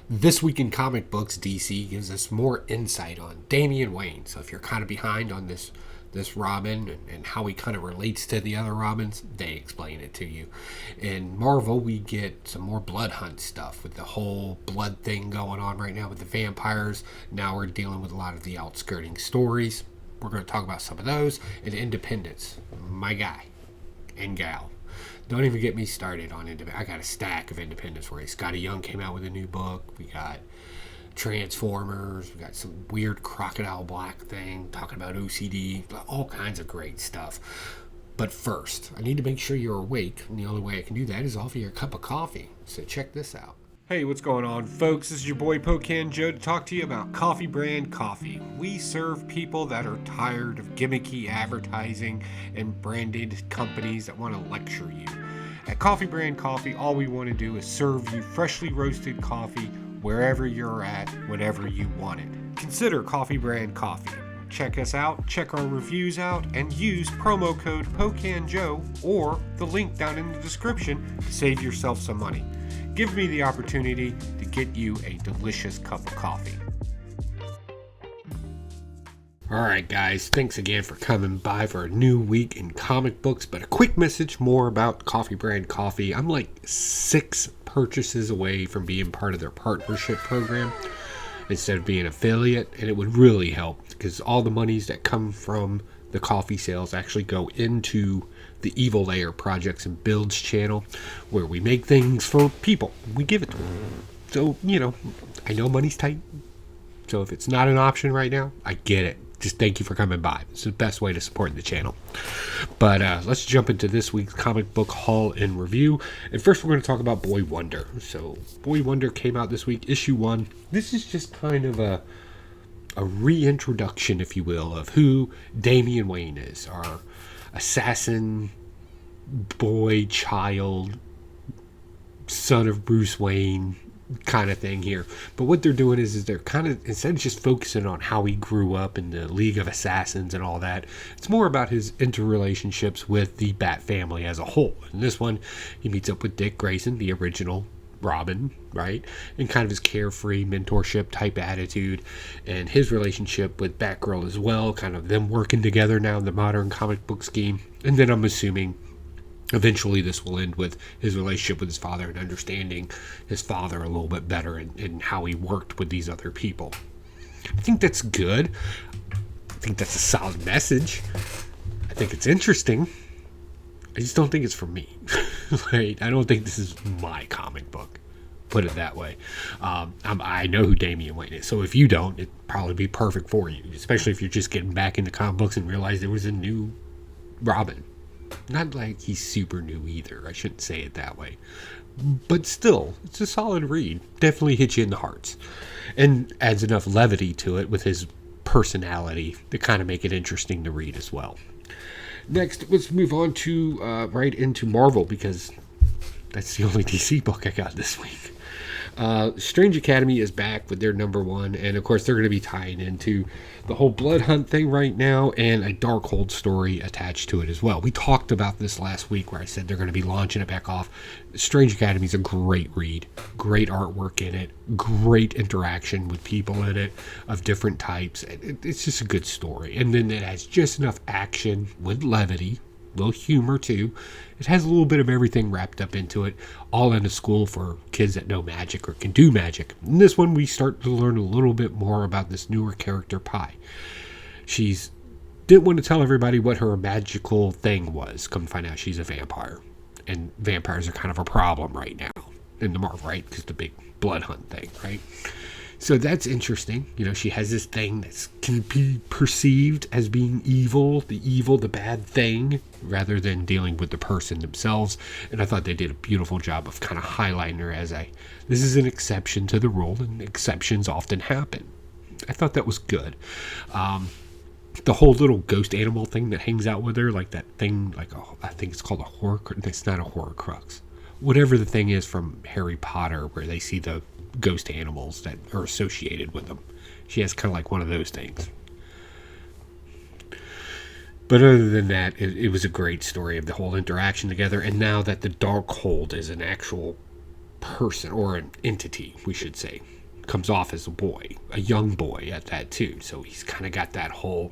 This week in comic books, DC gives us more insight on Damian Wayne. So if you're kind of behind on this Robin and how he kind of relates to the other Robins, they explain it to you. In Marvel, we get some more Blood Hunt stuff with the whole blood thing going on right now with the vampires. Now we're dealing with a lot of the outskirting stories. We're going to talk about some of those. And Independence, my guy and gal. Don't even get me started on Independence. I got a stack of Independence where Scotty Young came out with a new book. We got Transformers. We got some weird Crocodile Black thing talking about OCD. All kinds of great stuff. But first, I need to make sure you're awake. And the only way I can do that is offer you a cup of coffee. So check this out. Hey, what's going on, folks? This is your boy Pocan Joe to talk to you about Coffee Brand Coffee. We serve people that are tired of gimmicky advertising and branded companies that want to lecture you. At Coffee Brand Coffee, all we want to do is serve you freshly roasted coffee wherever you're at, whenever you want it. Consider Coffee Brand Coffee. Check us out, check our reviews out, and use promo code POCANJOE or the link down in the description to save yourself some money. Give me the opportunity to get you a delicious cup of coffee. Alright guys, thanks again for coming by for a new week in comic books, but a quick message more about Coffee Brand Coffee. I'm like 6 purchases away from being part of their partnership program instead of being an affiliate, and it would really help because all the monies that come from the coffee sales actually go into the Evil Layer Projects and Builds channel, where we make things for people. We give it to them. So, I know money's tight. So if it's not an option right now, I get it. Just thank you for coming by. It's the best way to support the channel. But let's jump into this week's comic book haul and review. And first we're going to talk about Boy Wonder. So Boy Wonder came out this week, issue 1. This is just kind of a reintroduction, if you will, of who Damian Wayne is. Our assassin, boy, child, son of Bruce Wayne kind of thing here. But what they're doing is they're kind of, instead of just focusing on how he grew up in the League of Assassins and all that, it's more about his interrelationships with the Bat family as a whole. In this one, he meets up with Dick Grayson, the original Robin, right? And kind of his carefree mentorship type attitude, and his relationship with Batgirl as well, kind of them working together now in the modern comic book scheme. And then I'm assuming eventually this will end with his relationship with his father and understanding his father a little bit better and how he worked with these other people. I think that's good. I think that's a solid message. I think it's interesting. I just don't think it's for me. Right? I don't think this is my comic book. Put it that way. I know who Damian Wayne is, so if you don't, it'd probably be perfect for you, especially if you're just getting back into comic books and realize there was a new Robin. Not like he's super new either. I shouldn't say it that way. But still, it's a solid read. Definitely hits you in the hearts. And adds enough levity to it with his personality to kind of make it interesting to read as well. Next, let's move on to right into Marvel, because that's the only DC book I got this week. Strange Academy is back with their #1, and of course they're going to be tying into the whole Blood Hunt thing right now, and a Darkhold story attached to it as well. We talked about this last week where I said they're going to be launching it back off. Strange Academy is a great read, great artwork in it, great interaction with people in it of different types. It's just a good story, and then it has just enough action with levity, a little humor too. It has a little bit of everything wrapped up into it, all in a school for kids that know magic or can do magic. In this one, we start to learn a little bit more about this newer character, Pi. She's didn't want to tell everybody what her magical thing was. Come to find out she's a vampire. And vampires are kind of a problem right now in the Marvel, right? Because the big blood hunt thing, right? So that's interesting. She has this thing that can be perceived as being evil, the bad thing, rather than dealing with the person themselves. And I thought they did a beautiful job of kind of highlighting her as this is an exception to the rule, and exceptions often happen. I thought that was good. The whole little ghost animal thing that hangs out with her, like that thing, I think it's called a Horcrux. It's not a Horcrux. Whatever the thing is from Harry Potter, where they see the ghost animals that are associated with them. She has kind of like one of those things. But other than that, it was a great story of the whole interaction together. And now that the Darkhold is an actual person, or an entity, we should say. Comes off as a boy, a young boy at that too. So he's kind of got that whole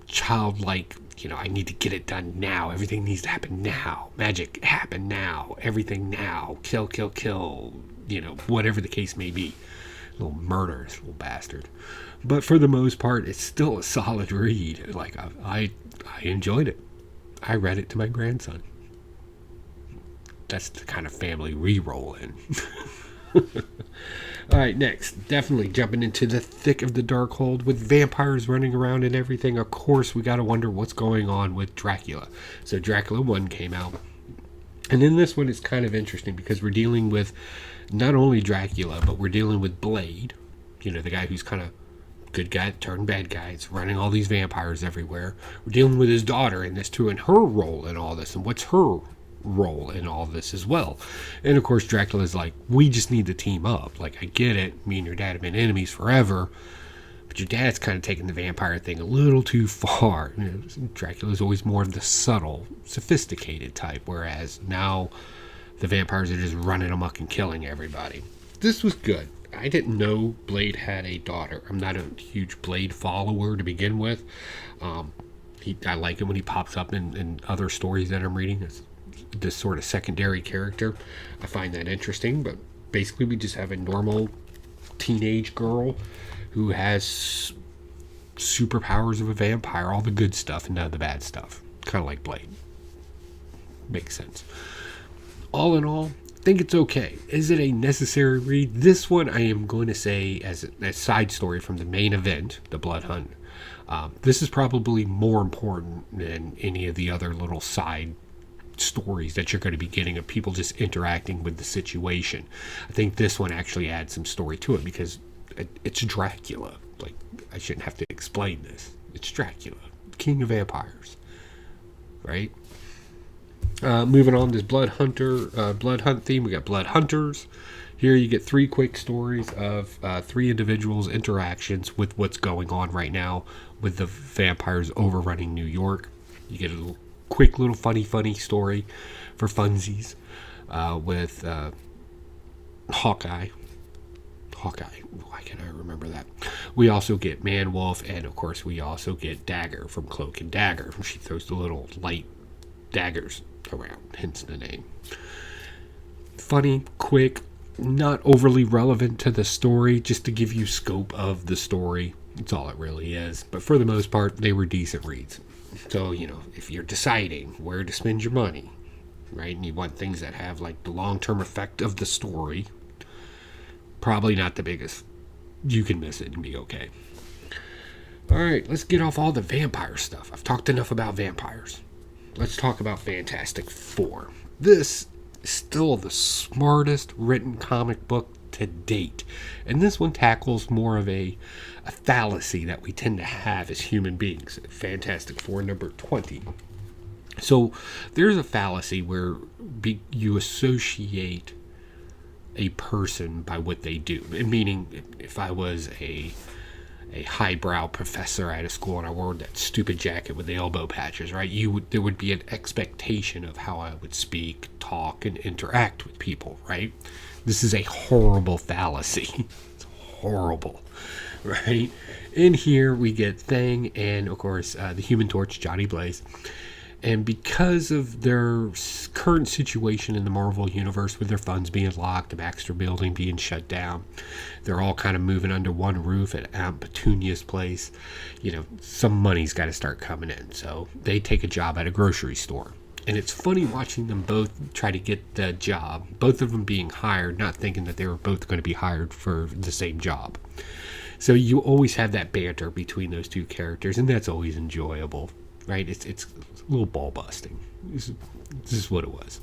childlike, I need to get it done now. Everything needs to happen now. Magic happen now. Everything now. Kill, kill, kill. Whatever the case may be. Little murderous little bastard. But for the most part, it's still a solid read. Like, I enjoyed it. I read it to my grandson. That's the kind of family we roll in. Alright, next. Definitely jumping into the thick of the Darkhold with vampires running around and everything. Of course, we gotta wonder what's going on with Dracula. So Dracula 1 came out. And then this one is kind of interesting because we're dealing with not only Dracula, but we're dealing with Blade. The guy who's kind of good guy turned bad guy. It's running all these vampires everywhere. We're dealing with his daughter in this too, and her role in all this, and what's her role in all this as well. And of course Dracula's like, we just need to team up. Like, I get it, me and your dad have been enemies forever, but your dad's kind of taking the vampire thing a little too far. Dracula's always more of the subtle, sophisticated type, whereas now the vampires are just running amok and killing everybody. This was good. I didn't know Blade had a daughter. I'm not a huge Blade follower to begin with. I like it when he pops up in other stories that I'm reading. It's this sort of secondary character. I find that interesting, but basically we just have a normal teenage girl who has superpowers of a vampire, all the good stuff and none of the bad stuff. Kind of like Blade. Makes sense. All in all, I think it's okay. Is it a necessary read? This one I am going to say as a side story from the main event, the Blood Hunt. This is probably more important than any of the other little side stories that you're going to be getting of people just interacting with the situation. I think this one actually adds some story to it because it's Dracula. Like, I shouldn't have to explain this. It's Dracula, king of vampires, right? Moving on, this Blood Hunt theme. We got Blood Hunters. Here you get 3 quick stories of 3 individuals' interactions with what's going on right now with the vampires overrunning New York. You get a quick little funny story for funsies with Hawkeye. Why can't I remember that? We also get Man Wolf, and of course we also get Dagger from Cloak and Dagger. She throws the little light daggers around, hence the name. Funny, quick, not overly relevant to the story, just to give you scope of the story. That's all it really is. But for the most part, they were decent reads. So, if you're deciding where to spend your money, right, and you want things that have like the long-term effect of the story, probably not the biggest. You can miss it and be okay. Alright, let's get off all the vampire stuff. I've talked enough about vampires. Let's talk about Fantastic Four. This is still the smartest written comic book to date. And this one tackles more of a fallacy that we tend to have as human beings. Fantastic Four number 20. So there's a fallacy where you associate a person by what they do. Meaning, if I was a highbrow professor at a school and I wore that stupid jacket with the elbow patches, right? There would be an expectation of how I would speak, talk, and interact with people, right? This is a horrible fallacy. It's horrible, right? In here we get Thing and, of course, the Human Torch, Johnny Blaze. And because of their current situation in the Marvel Universe with their funds being locked, the Baxter Building being shut down, they're all kind of moving under one roof at Aunt Petunia's place. Some money's got to start coming in. So they take a job at a grocery store. And it's funny watching them both try to get the job, both of them being hired, not thinking that they were both going to be hired for the same job. So you always have that banter between those two characters, and that's always enjoyable, right? It's a little ball busting. This is what it was.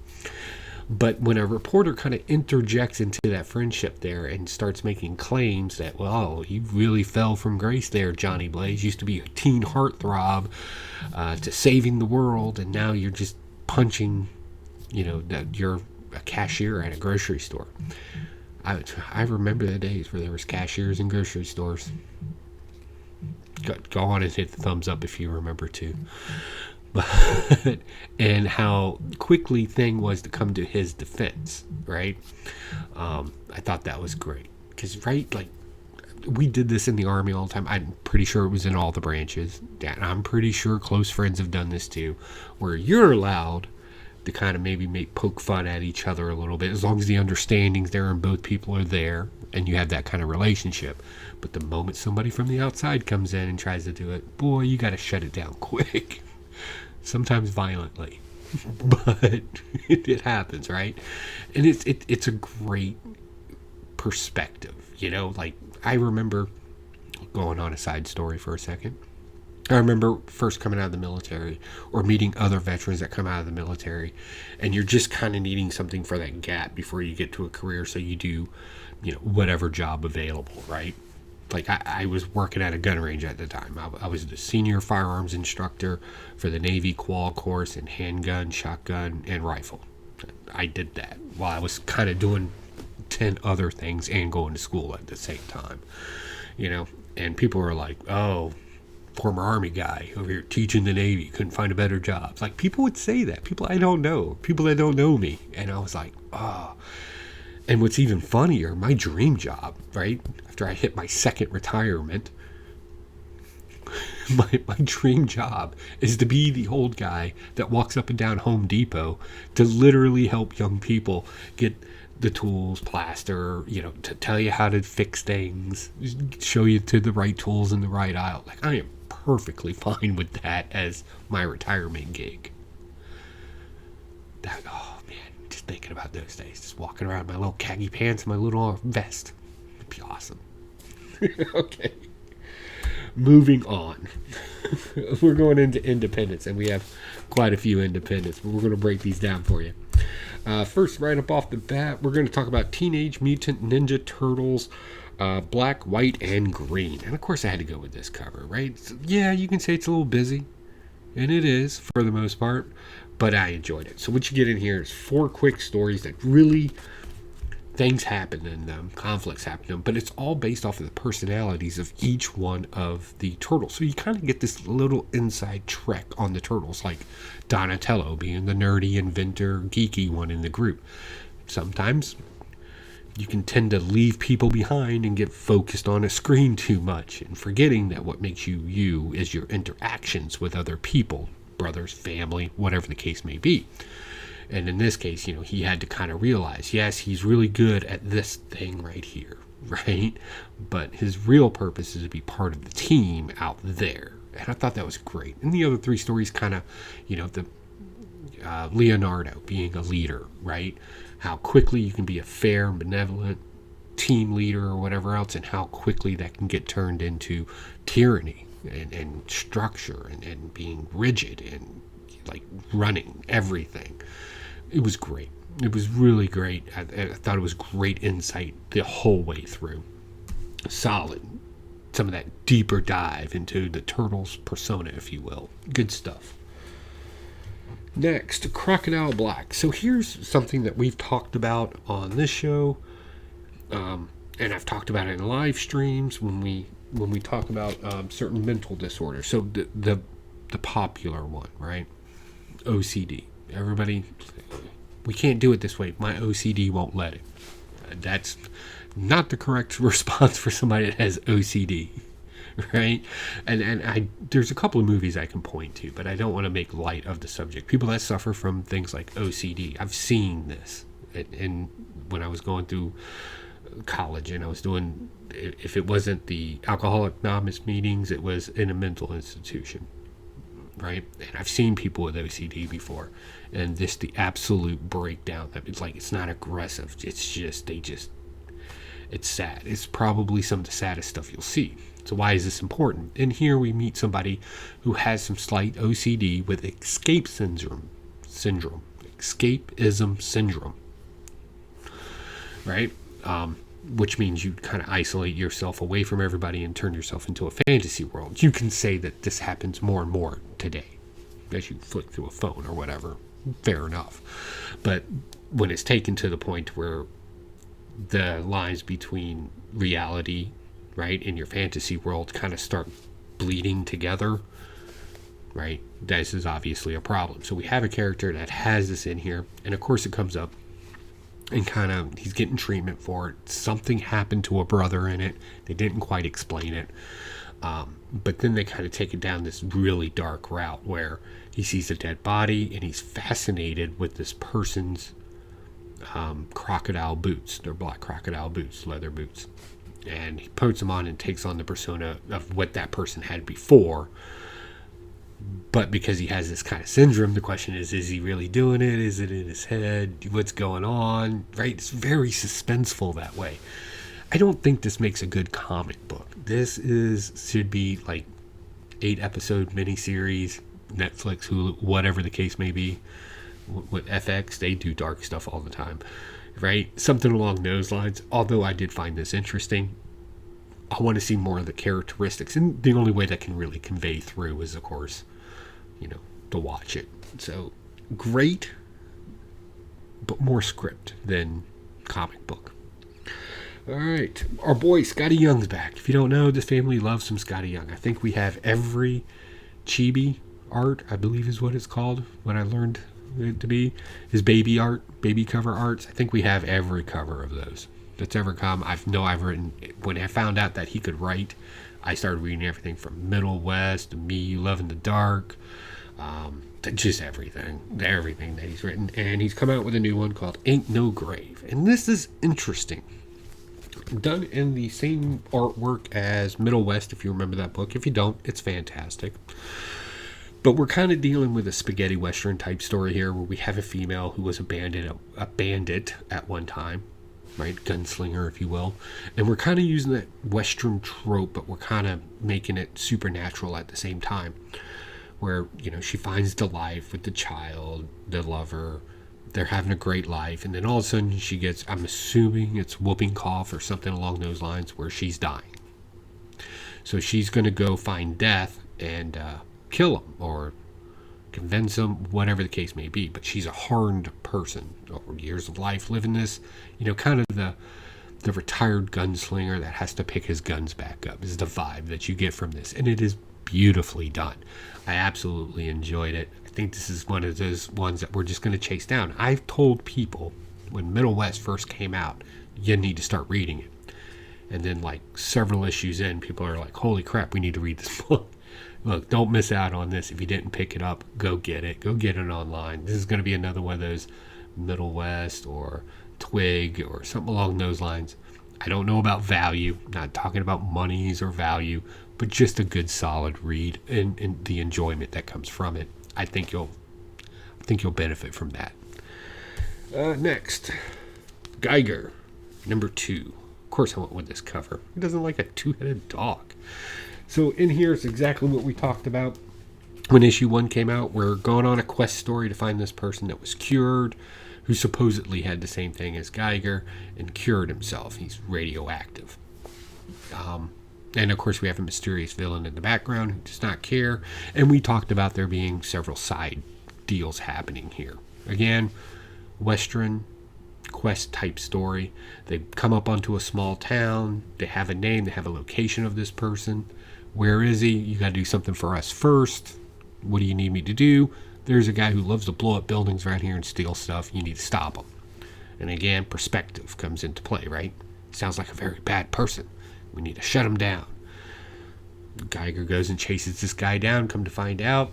But when a reporter kind of interjects into that friendship there and starts making claims that, well, you really fell from grace there, Johnny Blaze. Used to be a teen heartthrob to saving the world, and now you're just punching, that you're a cashier at a grocery store. I remember the days where there was cashiers in grocery stores. Go on and hit the thumbs up if you remember too. but and how quickly Thing was to come to his defense, right? I thought that was great because, right, like we did this in the Army all the time. I'm pretty sure it was in all the branches, and I'm pretty sure close friends have done this too, where you're allowed to kind of maybe poke fun at each other a little bit, as long as the understanding's there and both people are there and you have that kind of relationship. But the moment somebody from the outside comes in and tries to do it, boy, you got to shut it down quick. Sometimes violently, but it happens, right? And it's a great perspective, like I remember, going on a side story for a second, I remember first coming out of the military or meeting other veterans that come out of the military, and you're just kind of needing something for that gap before you get to a career, so you do whatever job available, right? Like I was working at a gun range at the time. I was the senior firearms instructor for the Navy qual course in handgun, shotgun, and rifle. I did that while I was kind of doing 10 other things and going to school at the same time, and people were like, oh, former Army guy over here teaching the Navy, couldn't find a better job. Like, people would say that, people I don't know, people that don't know me, and I was like, oh. And what's even funnier, my dream job, right after I hit my second retirement, my dream job is to be the old guy that walks up and down Home Depot to literally help young people get the tools, plaster, to tell you how to fix things, show you to the right tools in the right aisle. Like, I am perfectly fine with that as my retirement gig. Oh man, just thinking about those days, just walking around in my little khaki pants and my little vest. It'd be awesome. Okay. Moving on. We're going into independents, and we have quite a few independents, but we're going to break these down for you. First, right up off the bat, we're going to talk about Teenage Mutant Ninja Turtles, Black, White, and Green. And of course, I had to go with this cover, right? So, yeah, you can say it's a little busy, and it is for the most part, but I enjoyed it. So what you get in here is 4 quick stories that really, things happen in them, conflicts happen in them, but it's all based off of the personalities of each one of the turtles. So you kind of get this little inside trek on the turtles, like Donatello being the nerdy, inventor, geeky one in the group. Sometimes you can tend to leave people behind and get focused on a screen too much, and forgetting that what makes you you is your interactions with other people, brothers, family, whatever the case may be. And in this case, he had to kind of realize, yes, he's really good at this thing right here, right? But his real purpose is to be part of the team out there. And I thought that was great. And the other 3 stories kind of, the Leonardo being a leader, right? How quickly you can be a fair, benevolent team leader or whatever else, and how quickly that can get turned into tyranny and structure and being rigid and like running everything. It was great. It was really great. I thought it was great insight the whole way through. Solid. Some of that deeper dive into the Turtles' persona, if you will. Good stuff. Next, Crocodile Black. So here's something that we've talked about on this show, and I've talked about it in live streams when we talk about certain mental disorders. So the popular one, right? OCD. Everybody, we can't do it this way. My OCD won't let it. That's not the correct response for somebody that has OCD, right? And there's a couple of movies I can point to, but I don't want to make light of the subject. People that suffer from things like OCD, I've seen this. And when I was going through college and I was doing, if it wasn't the Alcoholic Anonymous meetings, it was in a mental institution, right? And I've seen people with OCD before, and this, the absolute breakdown. It's like, it's not aggressive. It's just, it's sad. It's probably some of the saddest stuff you'll see. So why is this important? And here we meet somebody who has some slight OCD with escapism syndrome, right? Which means you kind of isolate yourself away from everybody and turn yourself into a fantasy world. You can say that this happens more and more today as you flick through a phone or whatever. Fair enough. But when it's taken to the point where the lines between reality, right, and your fantasy world kind of start bleeding together, right? This is obviously a problem. So we have a character that has this in here, and of course it comes up, and kind of he's getting treatment for it. Something happened to a brother in it. They didn't quite explain it. But then they kind of take it down this really dark route where he sees a dead body and he's fascinated with this person's crocodile boots. They're black crocodile boots, leather boots. And he puts them on and takes on the persona of what that person had before. But because he has this kind of syndrome, the question is he really doing it? Is it in his head? What's going on? Right? It's very suspenseful that way. I don't think this makes a good comic book. This should be like 8-episode miniseries, Netflix, Hulu, whatever the case may be. With FX, they do dark stuff all the time, right? Something along those lines. Although I did find this interesting, I want to see more of the characteristics, and the only way that can really convey through is, of course, to watch it. So great, but more script than comic book. All right, our boy Scotty Young's back. If you don't know, this family loves some Scotty Young. I think we have every chibi art, I believe is what it's called, when I learned it to be, his baby art, baby cover arts. I think we have every cover of those that's ever come. I've written, when I found out that he could write, I started reading everything from Middle West, Me, You Love in the Dark, just everything that he's written. And he's come out with a new one called Ain't No Grave. And this is interesting. Done in the same artwork as Middle West, if you remember that book. If you don't, it's fantastic. But we're kind of dealing with a spaghetti western type story here, where we have a female who was a bandit at one time, right? Gunslinger, if you will. And we're kind of using that western trope, but we're kind of making it supernatural at the same time, where she finds the life with the child, the lover. They're having a great life, and then all of a sudden she gets, I'm assuming it's whooping cough or something along those lines, where she's dying. So she's going to go find death and kill him or convince him, whatever the case may be. But she's a hardened person over years of life living this, kind of the retired gunslinger that has to pick his guns back up is the vibe that you get from this, and it is beautifully done. I absolutely enjoyed it. I think this is one of those ones that we're just going to chase down. I've told people when Middle West first came out, you need to start reading it. And then like several issues in, people are like, holy crap, we need to read this book. Look, don't miss out on this. If you didn't pick it up, go get it. Go get it online. This is going to be another one of those Middle West or Twig or something along those lines. I don't know about value. Not talking about monies or value, but just a good solid read and the enjoyment that comes from it. I think you'll benefit from that. Next, Geiger, number 2. Of course I went with this cover. He doesn't like a 2-headed dog. So in here is exactly what we talked about when issue 1 came out. We're going on a quest story to find this person that was cured, who supposedly had the same thing as Geiger and cured himself. He's radioactive. And of course we have a mysterious villain in the background who does not care. And we talked about there being several side deals happening here. Again, Western quest type story. They come up onto a small town. They have a name. They have a location of this person. Where is he? You got to do something for us first. What do you need me to do? There's a guy who loves to blow up buildings around here and steal stuff. You need to stop him. And again, perspective comes into play, right? Sounds like a very bad person. We need to shut him down. Geiger goes and chases this guy down. Come to find out,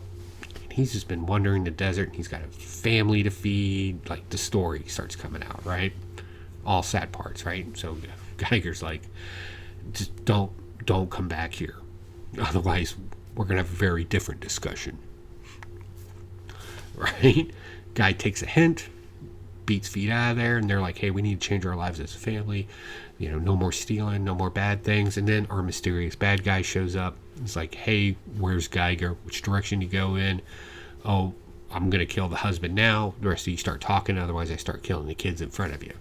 he's just been wandering the desert. And he's got a family to feed. Like, the story starts coming out, right? All sad parts, right? So Geiger's like, just don't come back here. Otherwise, we're going to have a very different discussion. Right? Guy takes a hint, beats feet out of there, and they're like, hey, we need to change our lives as a family. No more stealing, no more bad things. And then our mysterious bad guy shows up. It's like, hey, where's Geiger? Which direction you go in? Oh, I'm going to kill the husband now. The rest of you start talking, otherwise I start killing the kids in front of you.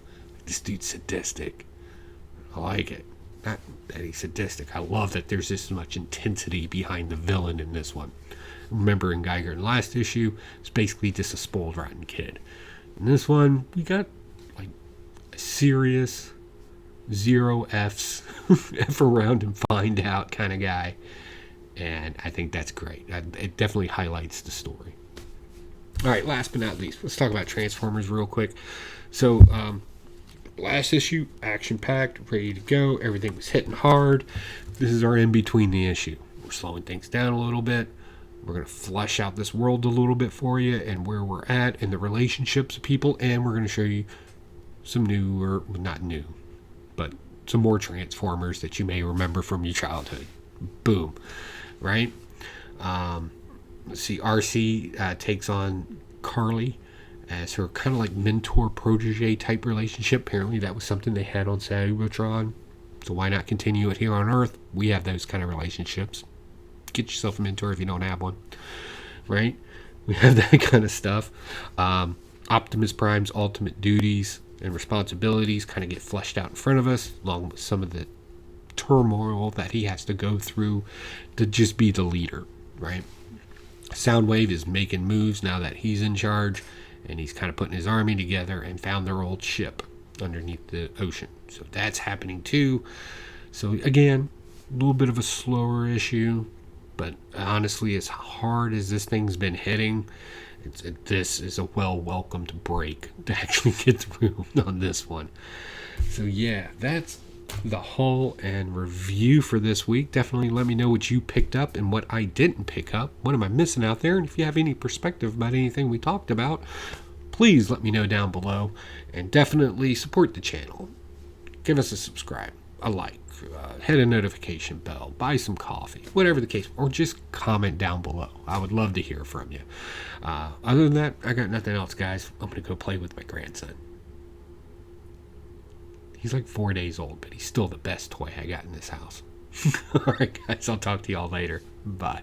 This dude's sadistic. I like it. Not that he's sadistic. I love that there's this much intensity behind the villain in this one. Remember in Geiger in the last issue, it's basically just a spoiled rotten kid. In this one, we got like a serious 0 F's F around and find out kind of guy. And I think that's great. It definitely highlights the story. All right, last but not least, let's talk about Transformers real quick. So, last issue, action-packed, ready to go. Everything was hitting hard. This is our in-between the issue. We're slowing things down a little bit. We're going to flesh out this world a little bit for you and where we're at and the relationships of people. And we're going to show you some new, or not new, but some more Transformers that you may remember from your childhood. Boom. Right? Let's see. RC takes on Carly as her kind of like mentor protege type relationship. Apparently that was something they had on Cybertron, so why not continue it here on Earth? We have those kind of relationships. Get yourself a mentor if you don't have one, right? We have that kind of stuff. Optimus Prime's ultimate duties and responsibilities kind of get fleshed out in front of us, along with some of the turmoil that he has to go through to just be the leader, right? Soundwave is making moves now that he's in charge, and he's kind of putting his army together and found their old ship underneath the ocean. So that's happening too. So again, a little bit of a slower issue, but honestly, as hard as this thing's been hitting, this is a welcomed break to actually get through on this one. So yeah, that's the haul and review for this week. Definitely let me know what you picked up and what I didn't pick up. What am I missing out there? And if you have any perspective about anything we talked about, please let me know down below. And definitely support the channel. Give us a subscribe, a like, hit a notification bell, buy some coffee, whatever the case, or just comment down below. I would love to hear from you. Other than that, I got nothing else, guys. I'm going to go play with my grandson. He's like 4 days old, but he's still the best toy I got in this house. All right, guys, I'll talk to y'all later. Bye.